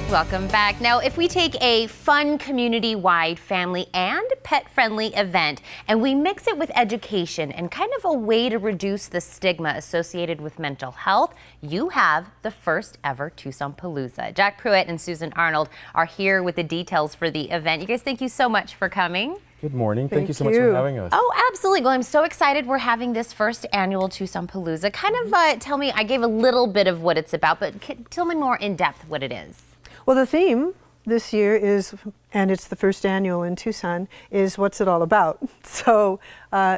Welcome back. Now, if we take a fun community-wide family and pet-friendly event and we mix it with education and kind of a way to reduce the stigma associated with mental health, you have the first ever Tucson Palooza. Jack Pruitt and Susan Arnold are here with the details for the event. You guys, thank you so much for coming. Good morning. Thank you so much for having us. Oh, absolutely. Well, I'm so excited we're having this first annual Tucson Palooza. Kind of tell me, I gave a little bit of what it's about, but tell me more in depth what it is. Well, the theme this year is, and it's the first annual in Tucson, is what's it all about? So,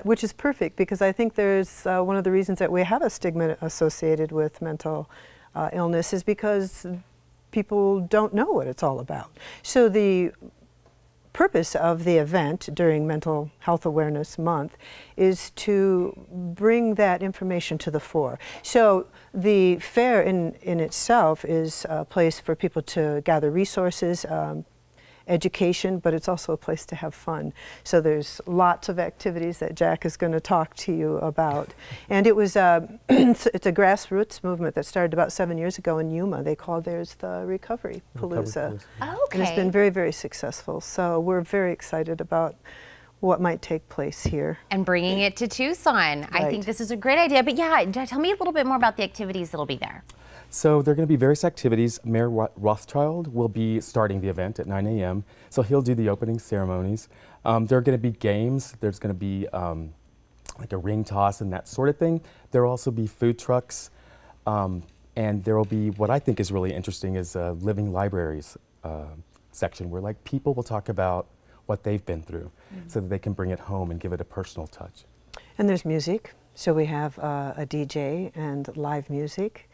which is perfect because I think there's one of the reasons that we have a stigma associated with mental illness is because people don't know what it's all about. So the purpose of the event during Mental Health Awareness Month is to bring that information to the fore. So the fair in itself is a place for people to gather resources, education, but it's also a place to have fun. So there's lots of activities that Jack is going to talk to you about. And it was it's a grassroots movement that started about 7 years ago in Yuma. They called theirs the Recovery Palooza. Oh, okay. And it's been very, very successful. So we're very excited about what might take place here. And bringing it to Tucson. Right. I think this is a great idea. But yeah, tell me a little bit more about the activities that'll be there. So there are going to be various activities. Mayor Rothschild will be starting the event at 9 a.m. So he'll do the opening ceremonies. There are going to be games. There's going to be like a ring toss and that sort of thing. There will also be food trucks. And there will be, what I think is really interesting is a living libraries section where like people will talk about what they've been through so that they can bring it home and give it a personal touch. And there's music. So we have a DJ and live music.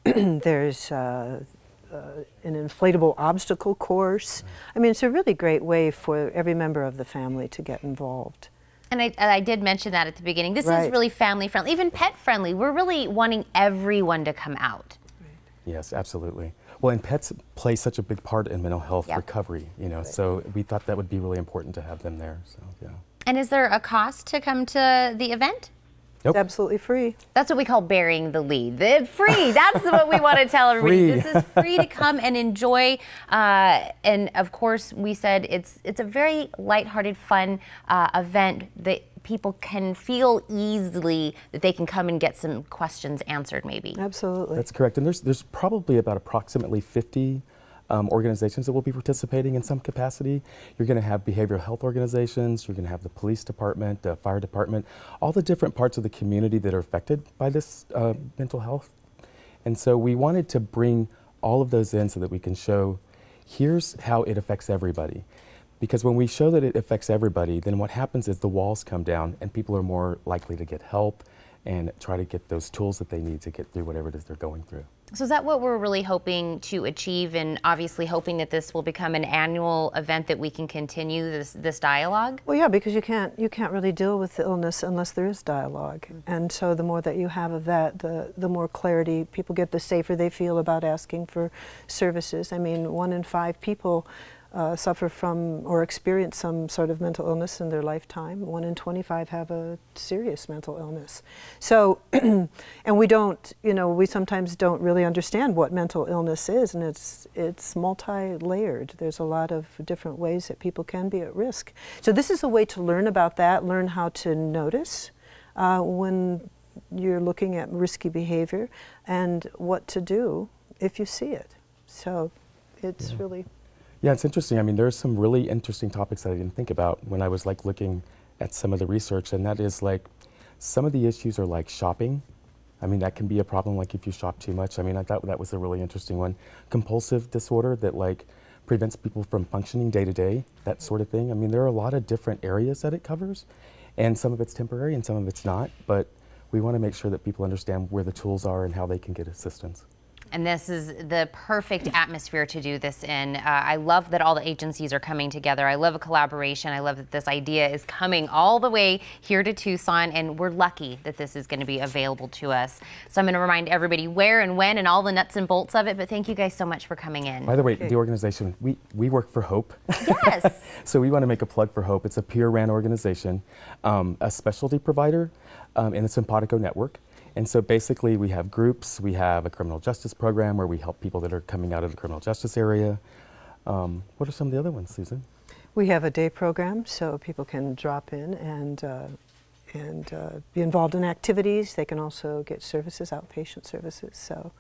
There's an inflatable obstacle course. I mean, it's a really great way for every member of the family to get involved. And I did mention that at the beginning. This is really family friendly, even pet friendly. We're really wanting everyone to come out. Yes, absolutely. Well, and pets play such a big part in mental health recovery, you know, so we thought that would be really important to have them there, so yeah. And is there a cost to come to the event? Nope. It's absolutely free. That's what we call burying the lead. Free, that's what we want to tell everybody. This is free to come and enjoy. And of course, we said it's a very lighthearted, fun event that people can feel easily that they can come and get some questions answered maybe. Absolutely. That's correct. And there's probably about approximately 50 organizations that will be participating in some capacity. You're going to have behavioral health organizations, you're going to have the police department, the fire department, all the different parts of the community that are affected by this mental health. And so we wanted to bring all of those in so that we can show here's how it affects everybody. Because when we show that it affects everybody, then what happens is the walls come down and people are more likely to get help and try to get those tools that they need to get through whatever it is they're going through. So is that what we're really hoping to achieve, and obviously hoping that this will become an annual event that we can continue this dialogue? Well, yeah, because you can't really deal with the illness unless there is dialogue. And so the more that you have of that, the more clarity people get, the safer they feel about asking for services. I mean, 1 in 5 people suffer from or experience some sort of mental illness in their lifetime. 1 in 25 have a serious mental illness. So, and we don't, you know, we sometimes don't really understand what mental illness is, and it's multi-layered. There's a lot of different ways that people can be at risk. So this is a way to learn about that, learn how to notice when you're looking at risky behavior and what to do if you see it. So it's really... Yeah, it's interesting. I mean, there's some really interesting topics that I didn't think about when I was like looking at some of the research, and that is like some of the issues are like shopping. I mean, that can be a problem, like if you shop too much. I mean, I thought that was a really interesting one. Compulsive disorder that like prevents people from functioning day to day, that sort of thing. I mean, there are a lot of different areas that it covers, and some of it's temporary and some of it's not, but we want to make sure that people understand where the tools are and how they can get assistance. And this is the perfect atmosphere to do this in. I love that all the agencies are coming together. I love a collaboration. I love that this idea is coming all the way here to Tucson, and we're lucky that this is going to be available to us. So I'm going to remind everybody where and when and all the nuts and bolts of it, but thank you guys so much for coming in. By the way, the organization, we work for HOPE. Yes. So we want to make a plug for HOPE. It's a peer-run organization, a specialty provider in the Simpatico network. And so basically we have groups, we have a criminal justice program where we help people that are coming out of the criminal justice area. What are some of the other ones, Susan? We have a day program so people can drop in and be involved in activities. They can also get services, outpatient services. So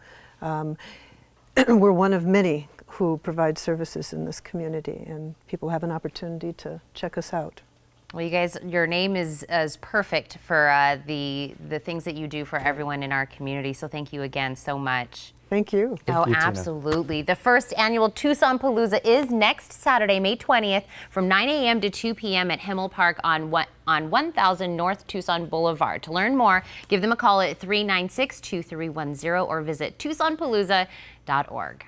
we're one of many who provide services in this community, and people have an opportunity to check us out. Well, you guys, your name is perfect for the things that you do for everyone in our community. So thank you again so much. Thank you. Oh, absolutely. The first annual Tucson Palooza is next Saturday, May 20th, from 9 a.m. to 2 p.m. at Himmel Park on 1000 North Tucson Boulevard. To learn more, give them a call at 396-2310 or visit TucsonPalooza.org.